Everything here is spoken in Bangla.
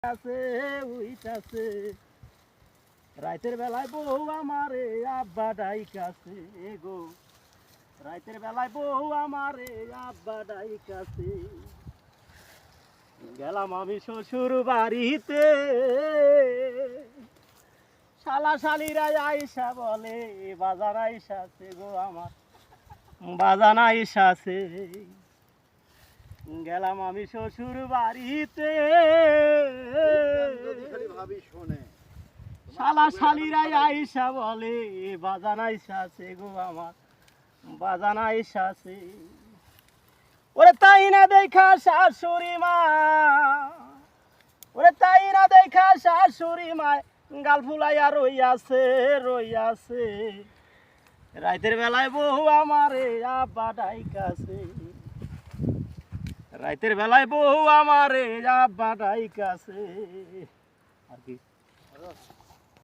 আছে উইটাছে রাতের বেলায় বউ আমারে আব্বা ডাইকাছে গো, রাতের বেলায় বউ আমারে আব্বা ডাইকাছে। গেলাম আমি শ্বশুর বাড়িতে, শালা শালিরা আইসা বলে বাজার আইসাছে গো আমার, বাজান আইসাছে। গেলাম আমি শ্বশুর বাড়িতে, শালা শালিরাই আইসা বলে বাজান আইসাছে গো আমার, বাজান আইসাছে। ওরে তাই না দেখা শাশুড়ি মা, ওরে তাই না দেখা শাশুড়ি মায় গাল ফুলাইয়া রইয়াছে রইয়াছে। রাতের বেলায় বউ আমারে আব্বা ডাইকাছে, রাতের বেলায় বউ আমারে আব্বা ডাইকাছে। আর কি